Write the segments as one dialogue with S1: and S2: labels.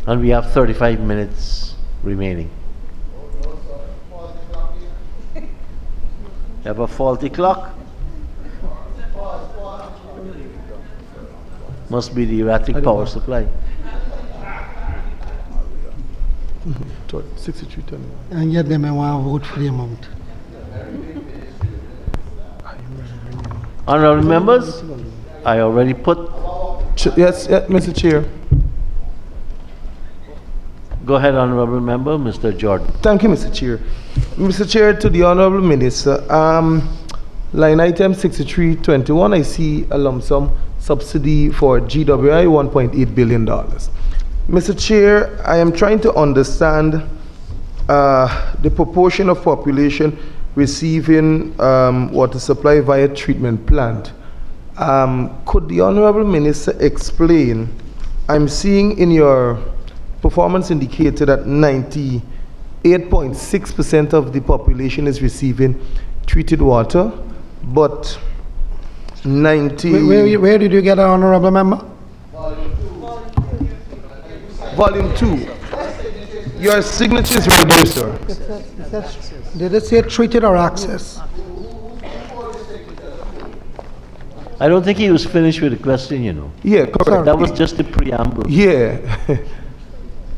S1: And we have 35 minutes remaining. Have a faulty clock? Must be the erratic power supply.
S2: 6321.
S3: And yet they may want to vote for the amount.
S1: Honorable members, I already put.
S2: Yes, Mr. Chair.
S1: Go ahead, honorable member, Mr. Jordan.
S2: Thank you, Mr. Chair. Mr. Chair, to the Honorable Minister, line item 6321, I see a lump sum subsidy for GWI, $1.8 billion. Mr. Chair, I am trying to understand the proportion of population receiving water supply via treatment plant. Could the Honorable Minister explain, I'm seeing in your performance indicator that 98.6% of the population is receiving treated water, but 90...
S3: Where did you get an honorable member?
S2: Volume 2. Your signature is right there, sir.
S3: Did it say treated or access?
S1: I don't think he was finished with the question, you know.
S2: Yeah, correct.
S3: Sorry.
S1: That was just the preamble.
S2: Yeah.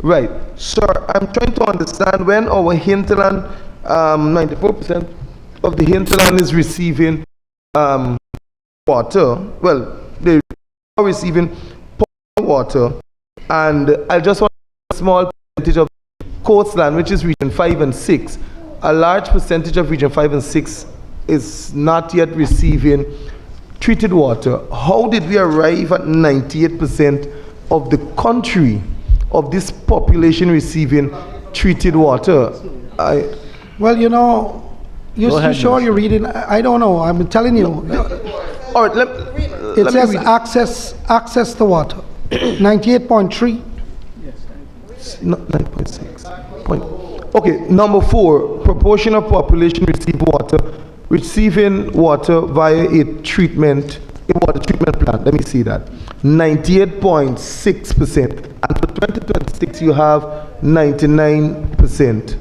S2: Right. Sir, I'm trying to understand when our hinterland, 94% of the hinterland is receiving water. Well, they are receiving water, and I just want a small percentage of coastland, which is region 5 and 6. A large percentage of region 5 and 6 is not yet receiving treated water. How did we arrive at 98% of the country, of this population receiving treated water?
S3: Well, you know, you sure you're reading? I don't know. I'm telling you.
S2: All right,
S3: It says access to water. 98.3.
S2: Not 9.6. Okay, number 4, proportion of population receiving water via a water treatment plant. Let me see that. 98.6%. And for 2026, you have 99%.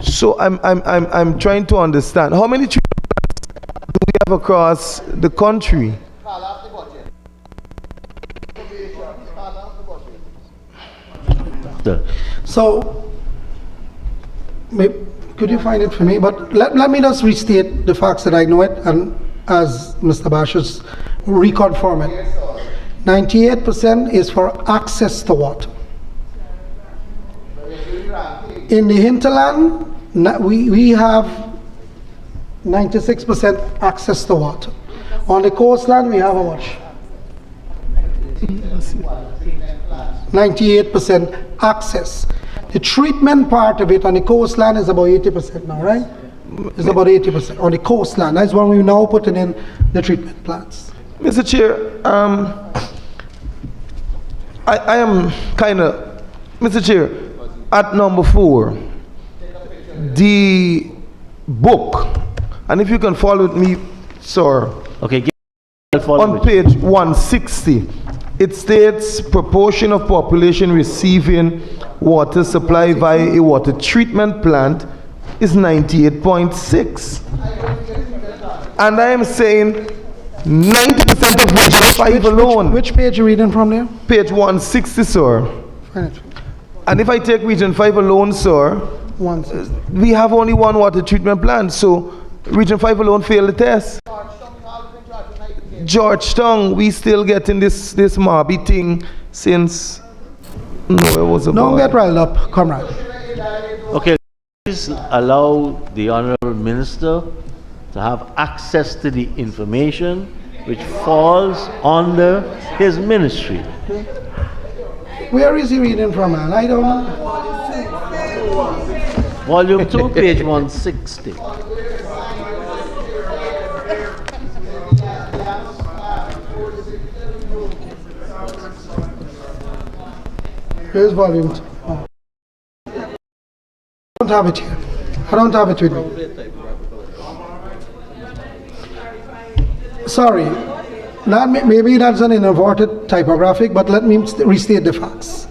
S2: So I'm trying to understand how many treatment plants do we have across the country?
S3: So, could you find it for me? But let me just restate the facts that I know it, and as Mr. Bashas reconfirm it. 98% is for access to water. In the hinterland, we have 96% access to water. On the coastland, we have how much? 98% access. The treatment part of it on the coastland is about 80% now, right? It's about 80% on the coastland. That's when we're now putting in the treatment plants.
S2: Mr. Chair, I am kind of, Mr. Chair, at number 4, the book, and if you can follow with me, sir.
S1: Okay,
S2: on page 160, it states proportion of population receiving water supply via a water treatment plant is 98.6. And I am saying 90% of region 5 alone.
S3: Which page are you reading from there?
S2: Page 160, sir. And if I take region 5 alone, sir, we have only one water treatment plant, so region 5 alone failed the test. Georgetown, we still getting this Marby thing since, no, it was a
S3: Don't get riled up, comrade.
S1: Okay, please allow the Honorable Minister to have access to the information which falls under his ministry.
S3: Where is he reading from, man? I don't know.
S1: Volume 2, page 160.
S3: Here's volume 2. Oh. I don't have it here. I don't have it with me. Sorry. Maybe that's an inverted typographic, but let me restate the facts.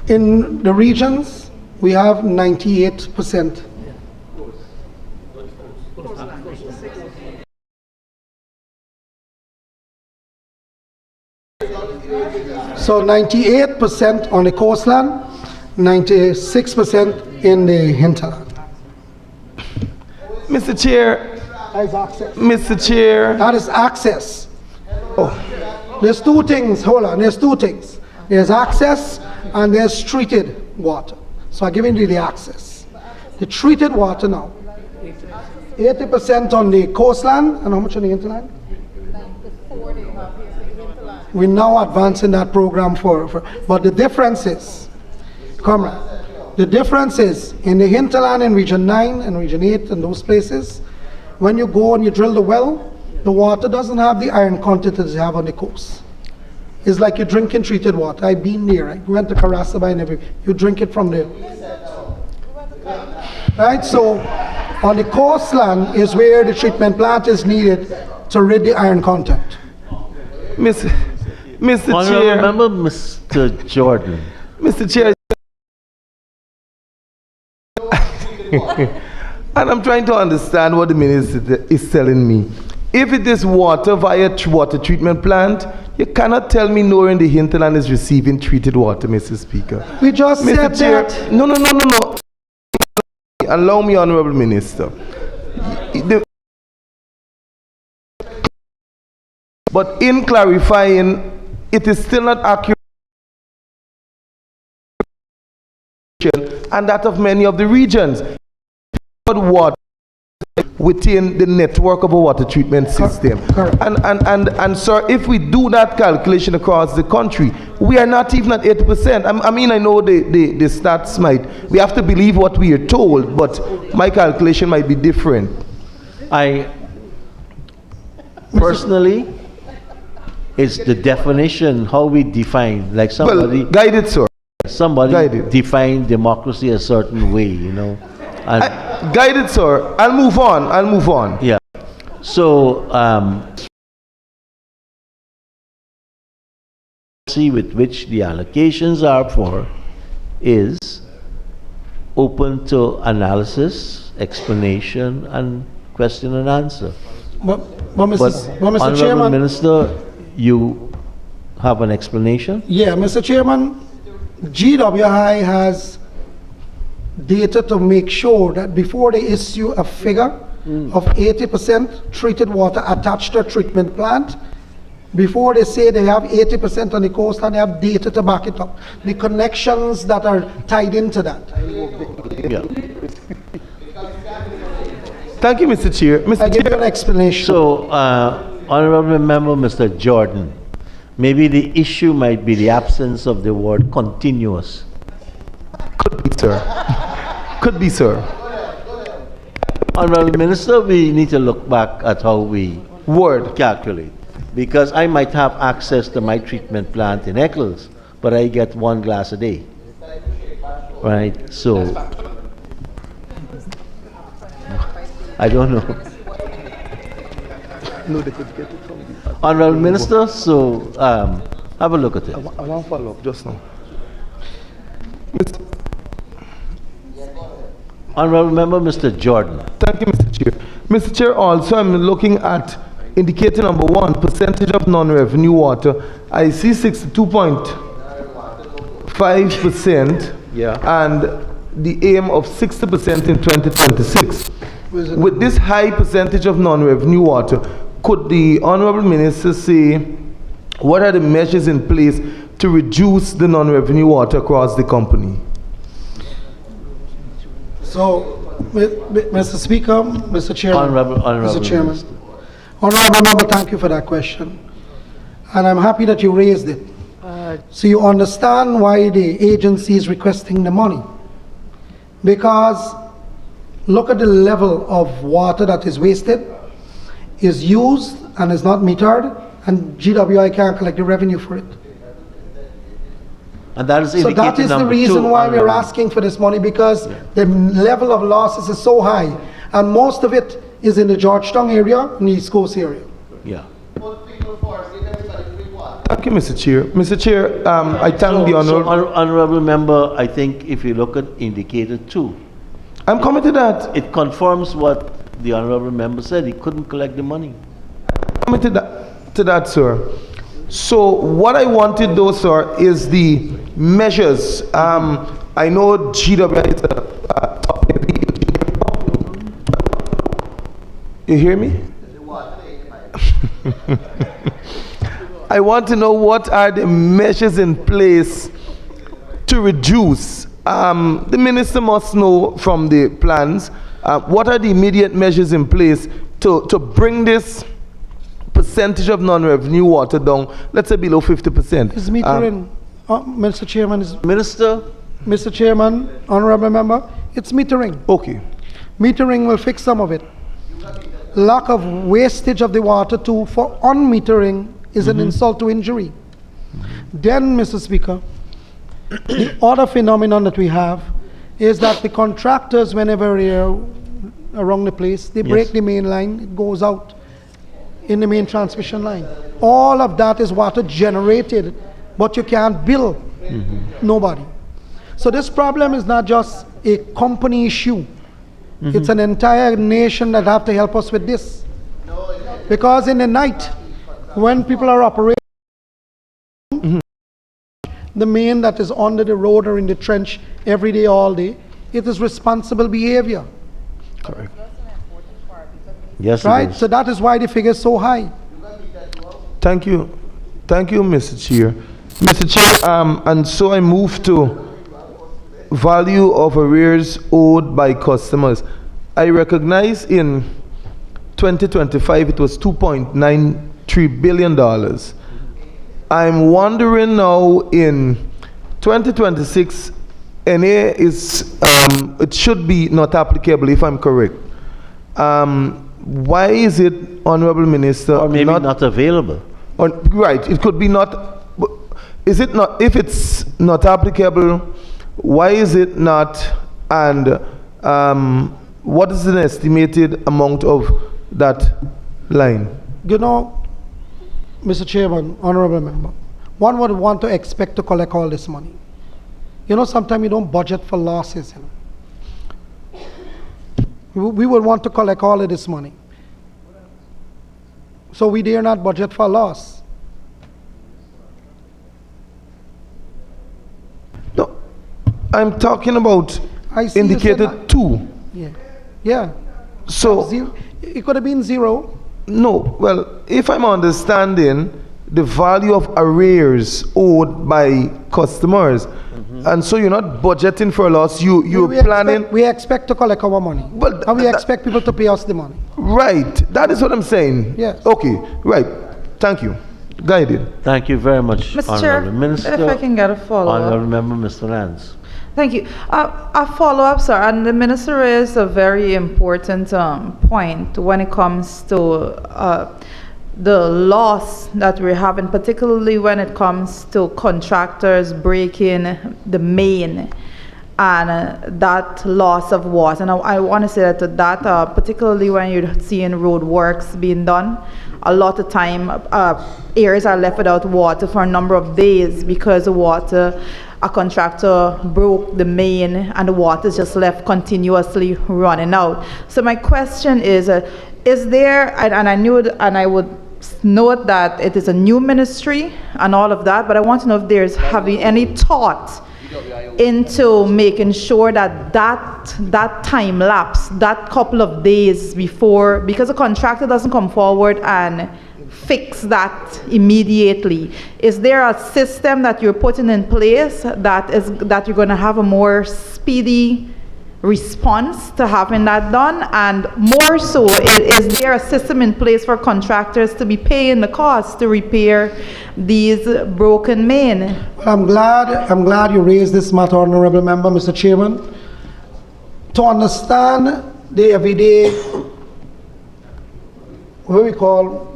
S3: In the regions, we have 98%. So 98% on the coastline, 96% in the hinterland.
S2: Mr. Chair,
S3: That is access.
S2: Mr. Chair.
S3: That is access. Oh. There's two things, hold on, there's two things. There's access and there's treated water. So I'm giving you the access. The treated water now. 80% on the coastline, and how much on the hinterland? We're now advancing that program but the difference is, comrade, the difference is in the hinterland in Region 9 and Region 8 and those places, when you go and you drill the well, the water doesn't have the iron content that you have on the coast. It's like you're drinking treated water. I've been there. I went to Karasaba and everything. You drink it from there. Right? So on the coastline is where the treatment plant is needed to rid the iron content.
S2: Mr.
S1: Honorable
S2: Chair.
S1: Member, Mr. Jordan.
S2: Mr. Chair. And I'm trying to understand what the minister is telling me. If it is water via water treatment plant, you cannot tell me nowhere in the hinterland is receiving treated water, Mr. Speaker.
S3: We just said
S2: Mr. Chair,
S3: that.
S2: no. Allow me, Honorable Minister. But in clarifying, it is still not accurate, and that of many of the regions. Water within the network of a water treatment system.
S3: Correct.
S2: And sir, if we do that calculation across the country, we are not even at 80%. I mean, I know the stats we have to believe what we are told, but my calculation might be different.
S1: I personally, it's the definition, how we define, like somebody,
S2: Well, guided, sir.
S1: somebody
S2: guided.
S1: defined democracy a certain way, you know. And
S2: Guided, sir. I'll move on.
S1: yeah. So, see with which the allocations are for is open to analysis, explanation, and question and answer.
S3: But
S1: But,
S3: Mr.
S1: Honorable
S3: Chairman,
S1: Minister, you have an explanation?
S3: yeah, Mr. Chairman, GWI has data to make sure that before they issue a figure of 80% treated water attached to a treatment plant, before they say they have 80% on the coast, and they have data to back it up. The connections that are tied into that.
S1: Yeah.
S2: Thank you, Mr. Chair.
S3: I give you an explanation.
S1: So, Honorable Member Mr. Jordan, maybe the issue might be the absence of the word continuous.
S2: Could be, sir. Could be, sir.
S1: Honorable Minister, we need to look back at how we calculate. Because I might have access to my treatment plant in Eccles, but I get 1 glass a day. Right? So, I don't know.
S2: No, they could get it from the
S1: Honorable Minister, so have a look at it.
S2: I want to follow up just now.
S1: Honorable Member Mr. Jordan.
S2: Thank you, Mr. Chair. Mr. Chair, also I'm looking at indicator number 1, percentage of non-revenue water. I see 62.5%, and the aim of 60% in 2026. With this high percentage of non-revenue water, could the Honorable Minister say what are the measures in place to reduce the non-revenue water across the company?
S3: So, Mr. Speaker, Mr. Chairman,
S1: Honorable
S3: Mr. Chairman,
S1: Minister.
S3: Honorable Member, thank you for that question. And I'm happy that you raised it. So you understand why the agency is requesting the money. Because look at the level of water that is wasted, is used and is not metered, and GWI can't collect the revenue for it.
S1: And that is
S3: So
S1: indicator
S3: that is the
S1: number
S3: reason
S1: 2,
S3: why we're
S1: Honorable.
S3: asking for this money, because the level of losses is so high, and most of it is in the Georgetown area and the East Coast area.
S1: Yeah.
S2: Thank you, Mr. Chair. Mr. Chair, I thank the honourable.
S1: Honourable member, I think if you look at indicator 2,
S2: I'm coming to that.
S1: it confirms what the honourable member said. He couldn't collect the money.
S2: Coming to that, sir. So what I wanted though, sir, is the measures. I know GWI is a top heavy. You hear me? I want to know what are the measures in place to reduce. The minister must know from the plans, what are the immediate measures in place to bring this percentage of non-revenue water down, let's say below 50%.
S3: Is metering, Mr. Chairman,
S1: Minister?
S3: Mr. Chairman, honorable member, it's metering.
S2: Okay.
S3: Metering will fix some of it. Lack of wastage of the water for unmetering is an insult to injury. Then, Mr. Speaker, the other phenomenon that we have is that the contractors, whenever they're around the place, they break the main line, it goes out in the main transmission line. All of that is water generated, but you can't bill nobody. So this problem is not just a company issue. It's an entire nation that have to help us with this. Because in the night, when people are operating, the main that is under the road or in the trench every day, all day, it is responsible behavior.
S2: Correct.
S1: Yes,
S3: right? So that is why the figure is so high.
S2: Thank you. Thank you, Mr. Chair. Mr. Chair, and so I move to value of arrears owed by customers. I recognize in 2025 it was $2.93 billion. I'm wondering now in 2026, NA is, it should be not applicable if I'm correct. Why is it, Honorable Minister,
S1: or maybe not available?
S2: Right, it could be not. Is it not? If it's not applicable, why is it not? And what is an estimated amount of that line?
S3: You know, Mr. Chairman, honorable member, one would want to expect to collect all this money. You know, sometimes you don't budget for losses. You know, we would want to collect all of this money, so we dare not budget for loss.
S2: No, I'm talking about indicated 2.
S3: Yeah, yeah.
S2: So
S3: it could have been 0.
S2: No, well, if I'm understanding the value of arrears owed by customers, and so you're not budgeting for a loss, you're planning.
S3: We expect to collect our money,
S2: well,
S3: and we expect people to pay us the money.
S2: Right, that is what I'm saying.
S3: Yes.
S2: Okay, right. Thank you. Guided.
S1: Thank you very much,
S4: Mr. Chair,
S1: Honourable Minister.
S4: if I can get a follow-up.
S1: Honourable Member, Mr. Lance.
S4: Thank you. A follow-up, sir, and the minister raised a very important point when it comes to the loss that we're having, particularly when it comes to contractors breaking the main and that loss of water. And I want to say that particularly when you're seeing road works being done, a lot of time areas are left without water for a number of days because the water, a contractor broke the main and the water is just left continuously running out. So my question is there, and I knew it, and I would note that it is a new ministry and all of that, but I want to know if there's having any thought into making sure that that time lapse, that couple of days before, because a contractor doesn't come forward and fix that immediately. Is there a system that you're putting in place that you're going to have a more speedy response to having that done? And more so, is there a system in place for contractors to be paying the cost to repair these broken main?
S3: Well, I'm glad you raised this matter, honorable member, Mr. Chairman. To understand the everyday, what we call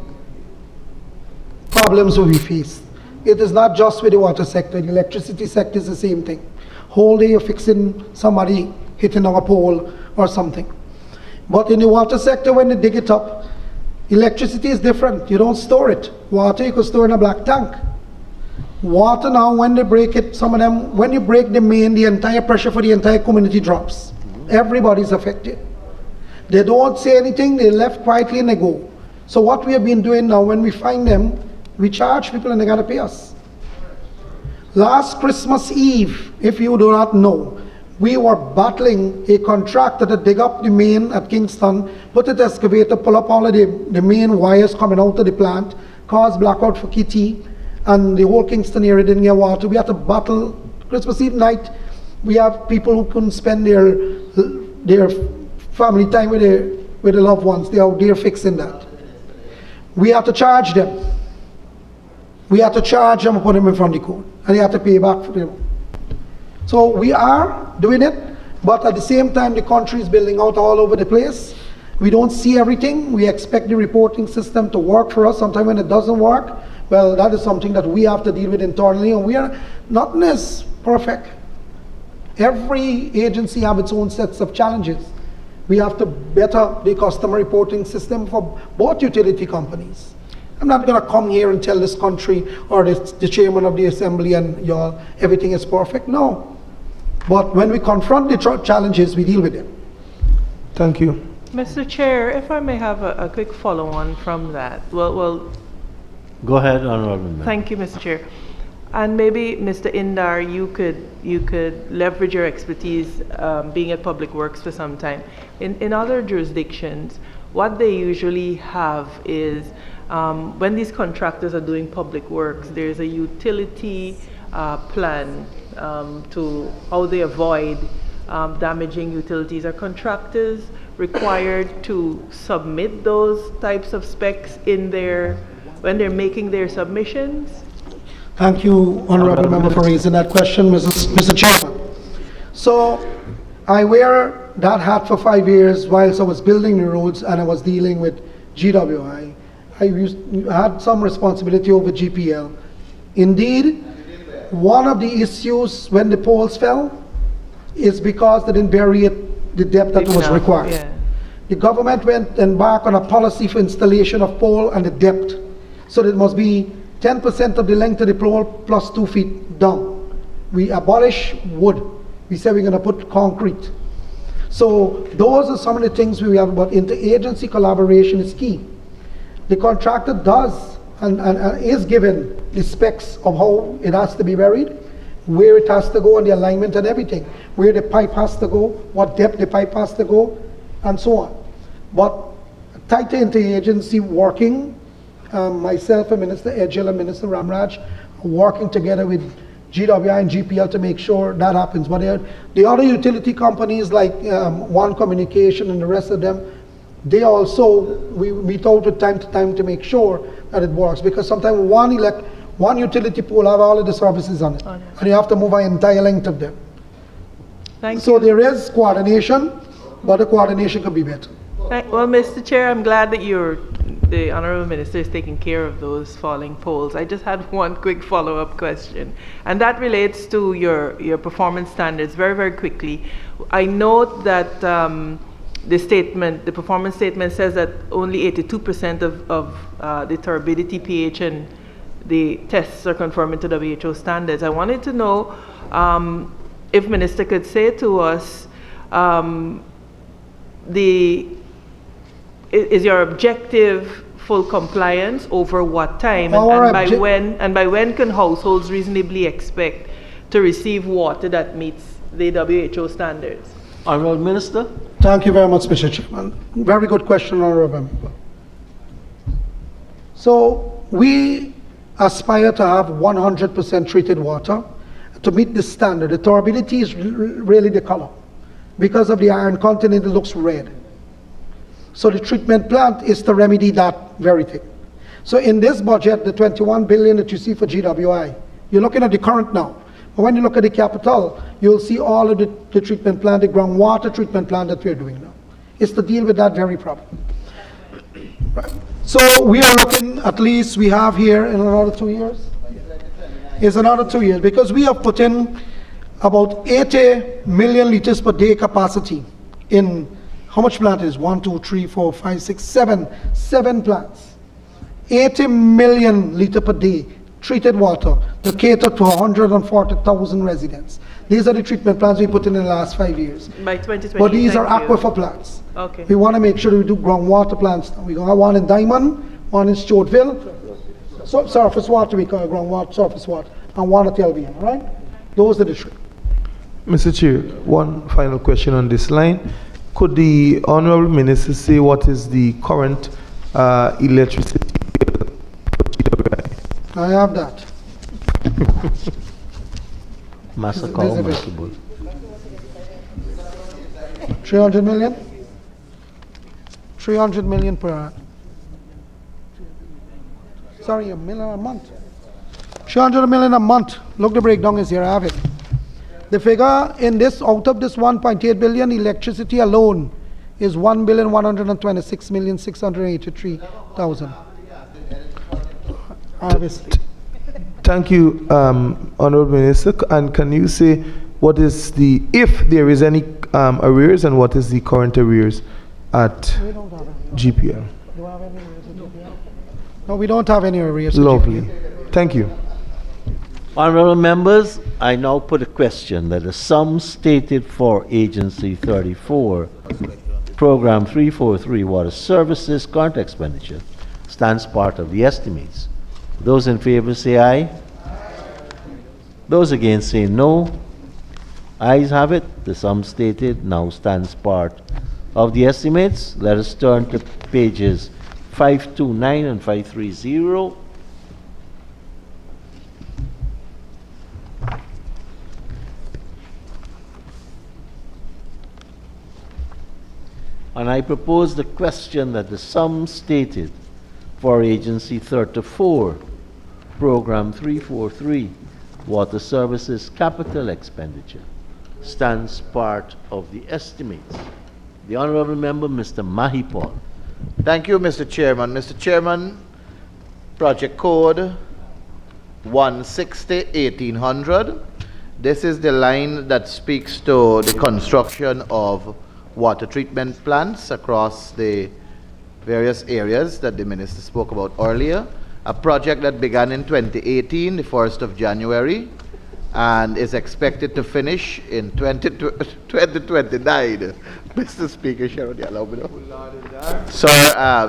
S3: problems we face. It is not just with the water sector. The electricity sector is the same thing. Whole day you're fixing somebody hitting on a pole or something. But in the water sector, when they dig it up, Electricity is different. You don't store it. Water you could store in a black tank. Water now, when they break it, some of them, when you break the main, the entire pressure for the entire community drops. Everybody's affected. They don't say anything, they left quietly and they go. So what we have been doing now, when we find them, we charge people and they gotta pay us. Last Christmas Eve, if you do not know, we were battling a contractor to dig up the main at Kingston, put an excavator, pull up all of the main wires coming out of the plant, cause blackout for Kitty, and the whole Kingston area didn't get water. We had to battle Christmas Eve night. We have people who couldn't spend their family time with their loved ones. They are out there fixing that. We have to charge them. We have to charge them and put them in front of the court, and they have to pay back for them. So we are doing it, but at the same time, the country is building out all over the place. We don't see everything. We expect the reporting system to work for us. Sometimes when it doesn't work, well, that is something that we have to deal with internally, and we are not as perfect. Every agency has its own sets of challenges. We have to better the customer reporting system for both utility companies. I'm not going to come here and tell this country or the chairman of the assembly and y'all everything is perfect. No. But when we confront the challenges, we deal with them.
S2: Thank you.
S5: Mr. Chair, if I may have a quick follow-on from that. Well,
S1: Go ahead, Honorable Member.
S5: thank you, Mr. Chair. And maybe, Mr. Indar, you could leverage your expertise being at Public Works for some time. In other jurisdictions, what they usually have is when these contractors are doing public works, there's a utility plan to how they avoid damaging utilities. Are contractors required to submit those types of specs when they're making their submissions?
S3: Thank you, Honorable Member, for raising that question, Mr. Chairman. So I wear that hat for 5 years whilst I was building the roads and I was dealing with GWI. I had some responsibility over GPL. Indeed, one of the issues when the poles fell is because they didn't bury it the depth that was required.
S5: Yeah.
S3: The government went and embarked on a policy for installation of pole and the depth. So it must be 10% of the length of the pole plus 2 feet down. We abolish wood. We say we're going to put concrete. So those are some of the things we have, but interagency collaboration is key. The contractor does and is given the specs of how it has to be buried, where it has to go and the alignment and everything, where the pipe has to go, what depth the pipe has to go, and so on. But tighter interagency working, myself and Minister Edgell and Minister Ramraj are working together with GWI and GPL to make sure that happens. But the other utility companies like One Communication and the rest of them, they also, we meet out with time to time to make sure that it works, because sometimes one utility pole have all of the services on it, and you have to move an entire length of them. So there is coordination, but the coordination could be better.
S5: Well, Mr. Chair, I'm glad that the Honourable Minister is taking care of those falling poles. I just had one quick follow-up question, and that relates to your performance standards. Very, very quickly, I note that the performance statement says that only 82% of the turbidity pH and the tests are conforming to WHO standards. I wanted to know if Minister could say to us, is your objective full compliance over what time, and by when can households reasonably expect to receive water that meets the WHO standards?
S1: Honourable Minister.
S3: Thank you very much, Mr. Chairman. Very good question, Honourable Member. So we aspire to have 100% treated water to meet the standard. The turbidity is really the color. Because of the iron content, it looks red. So the treatment plant is to remedy that very thing. So in this budget, the 21 billion that you see for GWI, you're looking at the current now. But when you look at the capital, you'll see all of the treatment plant, the groundwater treatment plant that we're doing now. It's to deal with that very problem. Right. So we are looking, at least we have here in another 2 years. It's another 2 years, because we have put in about 80 million liters per day capacity in how much plant is? 1, 2, 3, 4, 5, 6, 7. 7 plants. 80 million liter per day treated water to cater to 140,000 residents. These are the treatment plants we put in the last 5 years.
S5: By 2020.
S3: But these are
S5: thank you.
S3: aquifer plants.
S5: Okay.
S3: We want to make sure we do groundwater plants now. We're going to have one in Diamond, one in Stewartville. So, surface water, we call it groundwater, surface water, and one at Albion, all right? Those are the three.
S2: Mr. Chair, one final question on this line. Could the Honorable Minister say what is the current electricity bill for GWI?
S3: I have that.
S1: Massacre,
S3: There's a
S1: Massacre.
S3: 300 million? 300 million per annum. Sorry, a million a month. 300 million a month. Look, the breakdown is here, I have it. The figure in this, out of this 1.8 billion, electricity alone is 1,126,683,000. Obviously.
S2: Thank you, Honorable Minister. And can you say what is the, if there is any arrears, and what is the current arrears at
S3: We don't have any.
S2: GPL?
S3: Do I have any arrears at GPL? No, we don't have any arrears at
S2: Lovely.
S3: GPL.
S2: Thank you.
S1: Honorable members, I now put a question that the sum stated for Agency 34, Program 343 Water Services Current Expenditure stands part of the estimates. Those in favor say aye. Those against say no. Ayes have it. The sum stated now stands part of the estimates. Let us turn to pages 529 and 530. And I propose the question that the sum stated for Agency 34, Program 343, Water Services Capital Expenditure, stands part of the estimates. The Honorable Member, Mr. Mahipal.
S6: Thank you, Mr. Chairman. Mr. Chairman, project code 160-1800. This is the line that speaks to the construction of water treatment plants across the various areas that the Minister spoke about earlier. A project that began in 2018, the 1st of January, and is expected to finish in 2029. Mr. Speaker, shall you allow me to? Sir,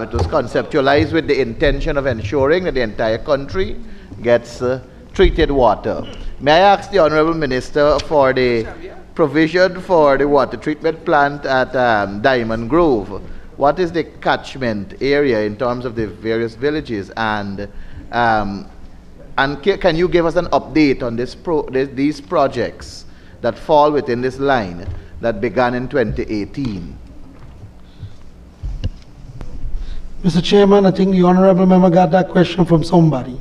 S6: it was conceptualized with the intention of ensuring that the entire country gets treated water. May I ask the Honorable Minister for the provision for the water treatment plant at Diamond Grove? What is the catchment area in terms of the various villages, and can you give us an update on these projects that fall within this line that began in 2018?
S3: Mr. Chairman, I think the honorable member got that question from somebody.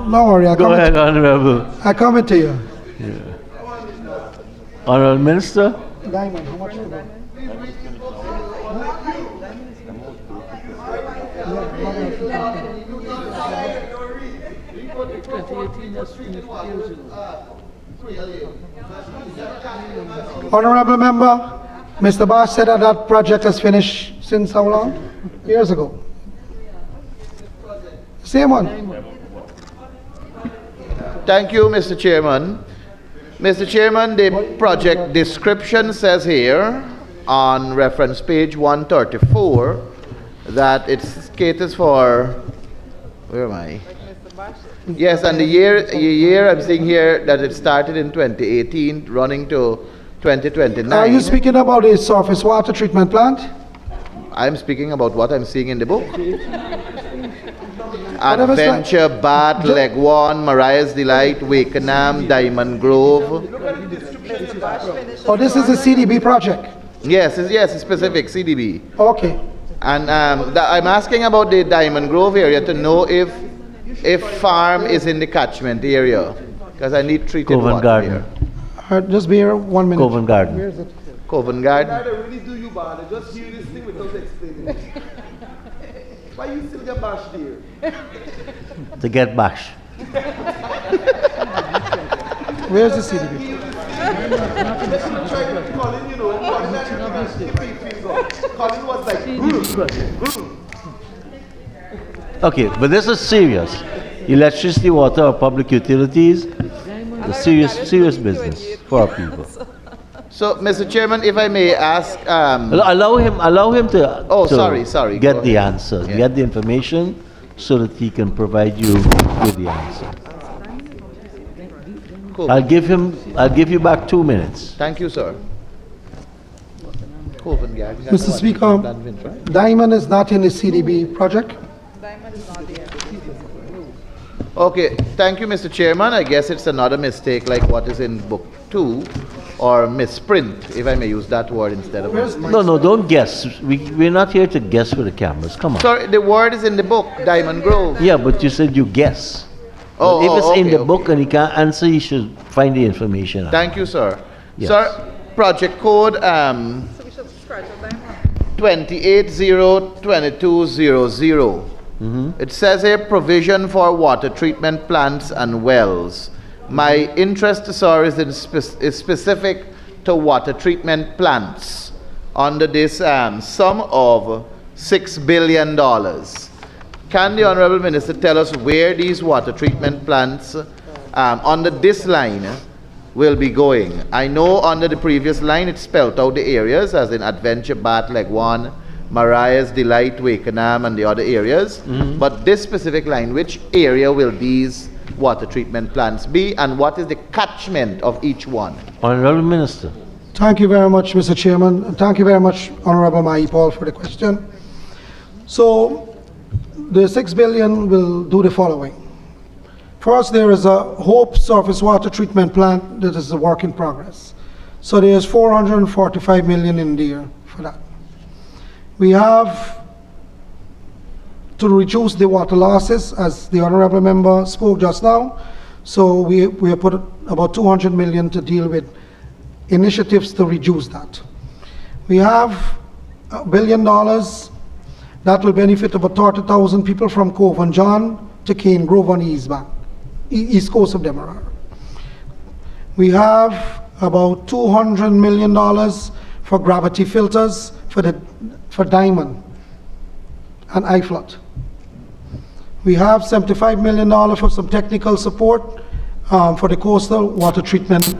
S3: Don't worry,
S1: Go ahead, Honorable.
S3: I comment to you.
S1: Honorable Minister.
S3: Diamond, how much to go? Honorable member, Mr. Bosch said that that project has finished since how long? Years ago. Same one.
S6: Thank you, Mr. Chairman. Mr. Chairman, the project description says here on reference page 134 that it caters for, where am I? Yes, and the year I'm seeing here that it started in 2018, running to 2029.
S3: Are you speaking about a surface water treatment plant?
S6: I'm speaking about what I'm seeing in the book.
S3: Whatever
S6: Adventure, Bath, Legwan, Mariah's Delight, Wakenham, Diamond Grove.
S3: Oh, this is a CDB project?
S6: Yes, it's specific, CDB.
S3: Okay.
S6: And I'm asking about the Diamond Grove area to know if farm is in the catchment area, because I need treated
S1: Covent
S6: water
S1: Garden.
S6: here.
S3: Just be here 1 minute.
S1: Covent Garden.
S3: Where is it?
S6: Covent Garden.
S2: I really do you bad. I just hear this thing without explaining it. Why you still get bashed here?
S1: To get bash.
S3: Where's the CDB?
S2: Colin was like,
S1: Okay, but this is serious. Electricity, water, or public utilities, a serious business for our people.
S6: So, Mr. Chairman, if I may ask,
S1: Allow him to.
S6: Oh,
S1: to
S6: sorry,
S1: Get
S6: go
S1: the
S6: ahead.
S1: answer,
S6: Yeah.
S1: get the information, so that he can provide you with the answer.
S6: cool.
S1: I'll give you back 2 minutes.
S6: Thank you, sir.
S3: Mr. Speaker, Diamond is not in the CDB project.
S6: Okay, thank you, Mr. Chairman. I guess it's another mistake like what is in Book 2, or misprint, if I may use that word instead of misprint.
S1: No, don't guess. We're not here to guess with the cameras. Come on.
S6: Sorry, the word is in the book, Diamond Grove.
S1: Yeah, but you said you guess.
S6: Oh,
S1: But if it's in
S6: okay,
S1: the book and he can't answer, you should find the information out.
S6: Thank you, sir.
S1: Yes.
S6: Sir, project code 2802200. It says here provision for water treatment plants and wells. My interest, sir, is is specific to water treatment plants under this sum of $6 billion. Can the Honorable Minister tell us where these water treatment plants under this line will be going? I know under the previous line it spelled out the areas, as in Adventure, Bat, Leg 1, Mariah's Delight, Wakenham, and the other areas. But this specific line, which area will these water treatment plants be, and what is the catchment of each one?
S1: Honorable Minister.
S3: Thank you very much, Mr. Chairman. And thank you very much, Honorable Mai Paul, for the question. So, the $6 billion will do the following. First, there is a Hope surface water treatment plant that is a work in progress. So there's $445 million in there for that. We have to reduce the water losses, as the Honorable Member spoke just now. So we have put about $200 million to deal with initiatives to reduce that. We have $1 billion that will benefit about 30,000 people from Cove and John to Cane Grove on the east coast of Demerara. We have about $200 million for gravity filters for Diamond and iFlood. We have $75 million for some technical support for the coastal water treatment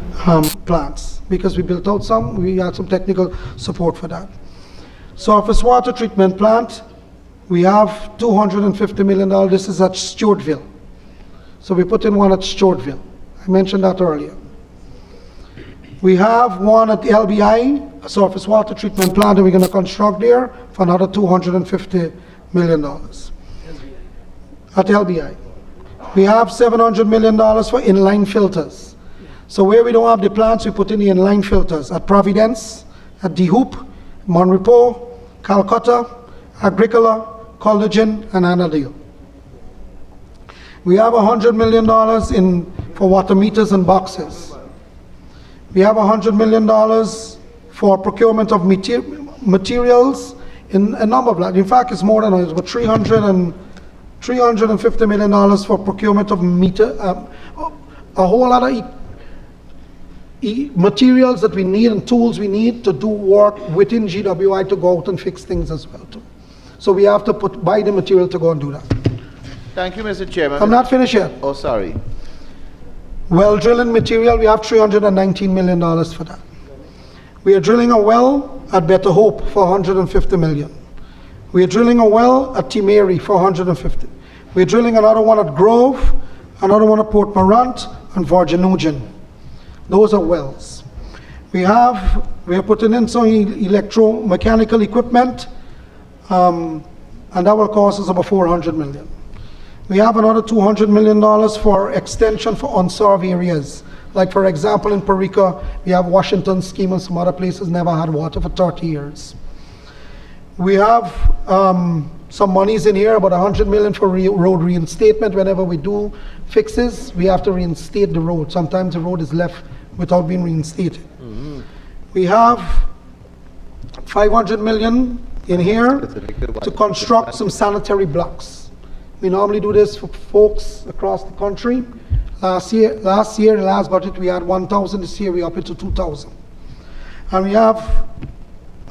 S3: plants, because we built out some, we had some technical support for that. Surface water treatment plant, we have $250 million. This is at Stewartville. So we put in one at Stewartville. I mentioned that earlier. We have one at the LBI, a surface water treatment plant that we're going to construct there for another $250 million. At LBI. We have $700 million for inline filters. So where we don't have the plants, we put in the inline filters at Providence, at De Hoop, Monrepo, Calcutta, Agricola, Collagen, and Annandale. We have $100 million for water meters and boxes. We have $100 million for procurement of materials in a number of that. In fact, it's more than that. It's about $350 million for procurement of a whole lot of materials that we need and tools we need to do work within GWI to go out and fix things as well too. So we have to buy the material to go and do that.
S6: Thank you, Mr. Chairman.
S3: I'm not finished yet.
S6: Oh, sorry.
S3: Well drilling material, we have $319 million for that. We are drilling a well at Better Hope for $150 million. We are drilling a well at Timeri for $150. We're drilling another one at Grove, another one at Port Morant, and Virgin Nugent. Those are wells. We are putting in some electromechanical equipment, and that will cost us about $400 million. We have another $200 million for extension for unserved areas. Like for example, in Perica, we have Washington Scheme and some other places never had water for 30 years. We have some monies in here, about $100 million for road reinstatement. Whenever we do fixes, we have to reinstate the road. Sometimes the road is left without being reinstated. We have $500 million in here to construct some sanitary blocks. We normally do this for folks across the country, Last year, last budget, we had 1,000. This year, we up it to 2,000. And we have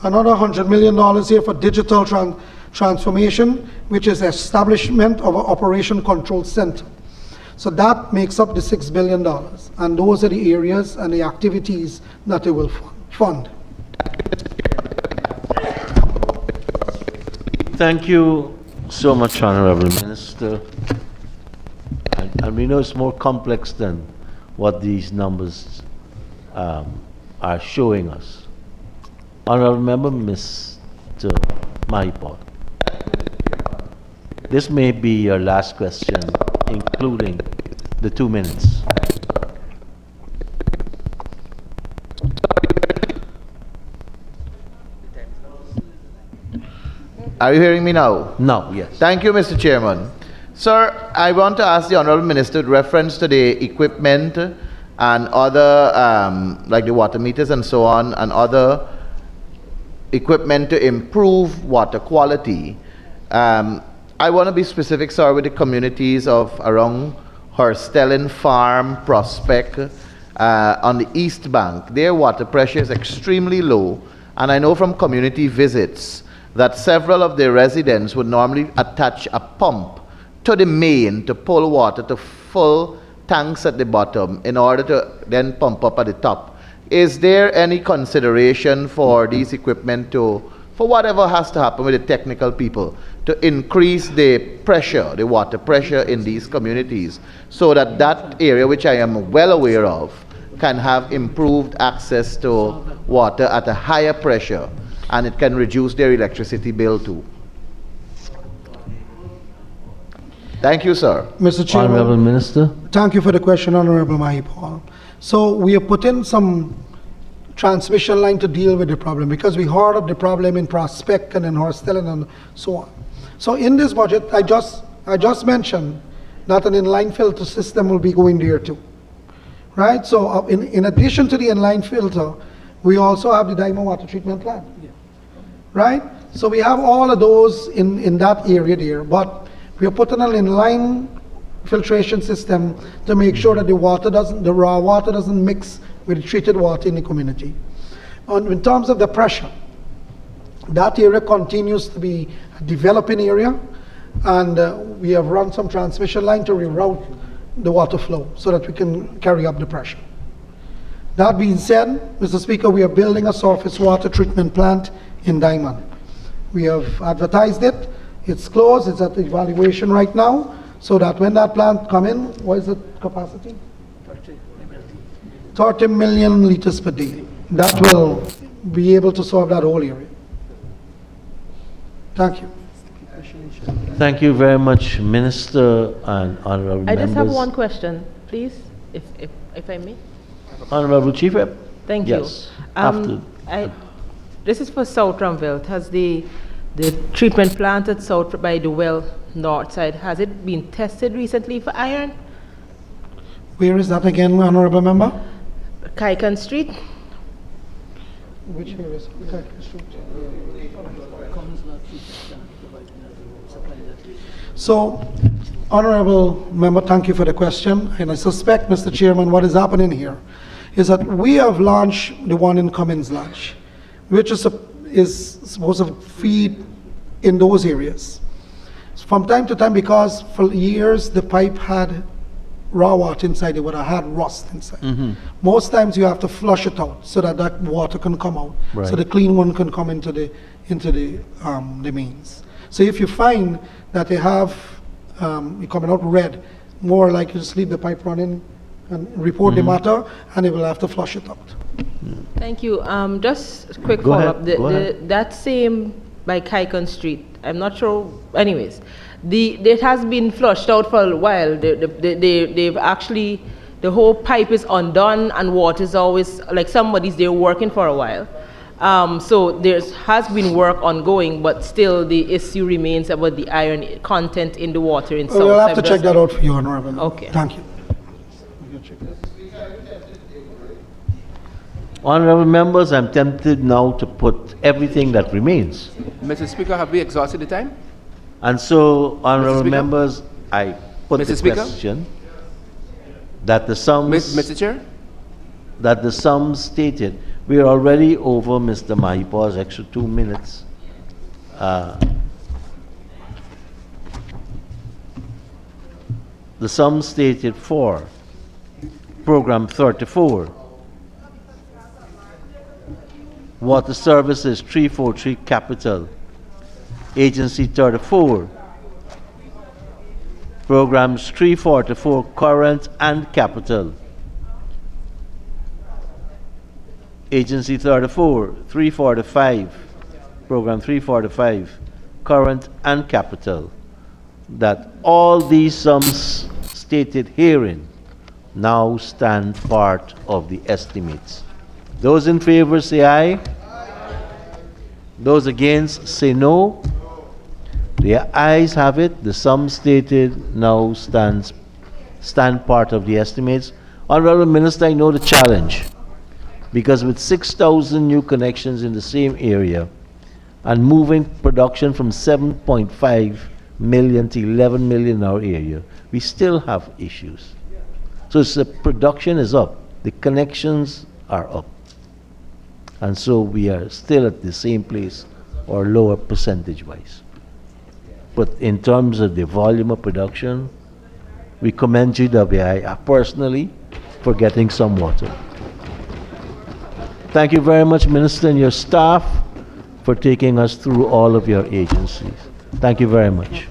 S3: another $100 million here for digital transformation, which is establishment of an operation control center. So that makes up the $6 billion. And those are the areas and the activities that they will fund.
S1: Thank you so much, Honorable Minister. And we know it's more complex than what these numbers are showing us. Honorable Member, Mr. Mahipal. This may be your last question, including the 2 minutes.
S6: Are you hearing me now?
S1: No, yes.
S6: Thank you, Mr. Chairman. Sir, I want to ask the Honorable Minister with reference to the equipment and other, like the water meters and so on, and other equipment to improve water quality. I want to be specific, sir, with the communities of around Horstellin Farm, Prospect, on the East Bank. Their water pressure is extremely low, and I know from community visits that several of the residents would normally attach a pump to the main to pull water to full tanks at the bottom in order to then pump up at the top. Is there any consideration for these equipment to, for whatever has to happen with the technical people, to increase the pressure, the water pressure in these communities, so that that area, which I am well aware of, can have improved access to water at a higher pressure, and it can reduce their electricity bill too? Thank you, sir.
S3: Mr. Chairman.
S1: Honorable Minister.
S3: Thank you for the question, Honorable Mahipal. So we have put in some transmission line to deal with the problem, because we heard of the problem in Prospect and in Horstellin and so on. So in this budget, I just mentioned that an inline filter system will be going there too, right? So in addition to the inline filter, we also have the Diamond water treatment plant, right? So we have all of those in that area there, but we are putting an inline filtration system to make sure that the raw water doesn't mix with the treated water in the community. In terms of the pressure, that area continues to be a developing area, and we have run some transmission line to reroute the water flow so that we can carry up the pressure. That being said, Mr. Speaker, we are building a surface water treatment plant in Diamond. We have advertised it. It's closed. It's at evaluation right now, so that when that plant come in, what is the capacity? 30 million liters per day. That will be able to solve that whole area. Thank you.
S1: Thank you very much, Minister and honorable members.
S7: I just have one question, please, if I may.
S1: Honorable Chief Rep.
S7: Thank you.
S1: Yes. After.
S7: This is for South Ramville. Has the treatment plant at South by the well north side, has it been tested recently for iron?
S3: Where is that again, Honorable Member?
S7: Kaikan Street.
S3: Which area is Kaikan Street? So, Honorable Member, thank you for the question. And I suspect, Mr. Chairman, what is happening here is that we have launched the one in Cummins Lodge, which is supposed to feed in those areas. So from time to time, because for years the pipe had raw water inside, it would have had rust inside. Most times you have to flush it out so that that water can come out,
S1: right,
S3: so the clean one can come into the mains. So if you find that they have it coming out red, more like you just leave the pipe running and report the matter, and they will have to flush it out.
S7: Thank you. Just a quick
S1: Go
S7: follow-up.
S1: ahead, go ahead.
S7: That same by Kaikon Street, I'm not sure. Anyways, it has been flushed out for a while. They've actually, the whole pipe is undone, and water is always like somebody's there working for a while. So there has been work ongoing, but still the issue remains about the iron content in the water in South.
S3: We'll have to check that out for you, Honorable.
S7: Okay.
S3: Thank you.
S1: Honorable members, I'm tempted now to put everything that remains.
S8: Mr. Speaker, have we exhausted the time?
S1: And so, honorable
S8: Speaker?
S1: members, I put
S8: Mr.
S1: the
S8: Speaker?
S1: question. that the sums
S8: Mr. Chair?
S1: that the sums stated, we are already over Mr. Mahipa's extra 2 minutes. The sum stated for program 34, water services 343 capital, agency 34, programs 344 current and capital, agency 34, 345, program 345, current and capital, that all these sums stated herein now stand part of the estimates. Those in favor say aye. Those against say no. The ayes have it. The sum stated now stand part of the estimates. Honorable Minister, I know the challenge, because with 6,000 new connections in the same area and moving production from 7.5 million to 11 million in our area, we still have issues. So the production is up, the connections are up, and so we are still at the same place or lower percentage-wise. But in terms of the volume of production, we commend GWI personally for getting some water. Thank you very much, Minister, and your staff for taking us through all of your agencies. Thank you very much.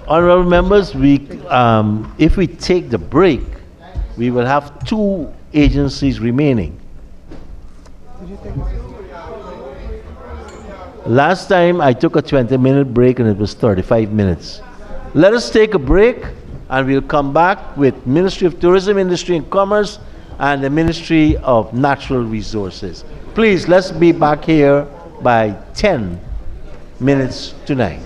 S1: Honorable members, if we take the break, we will have 2 agencies remaining. Last time I took a 20-minute break and it was 35 minutes. Let us take a break and we'll come back with Ministry of Tourism, Industry and Commerce and the Ministry of Natural Resources. Please, let's be back here by 10 minutes to 9.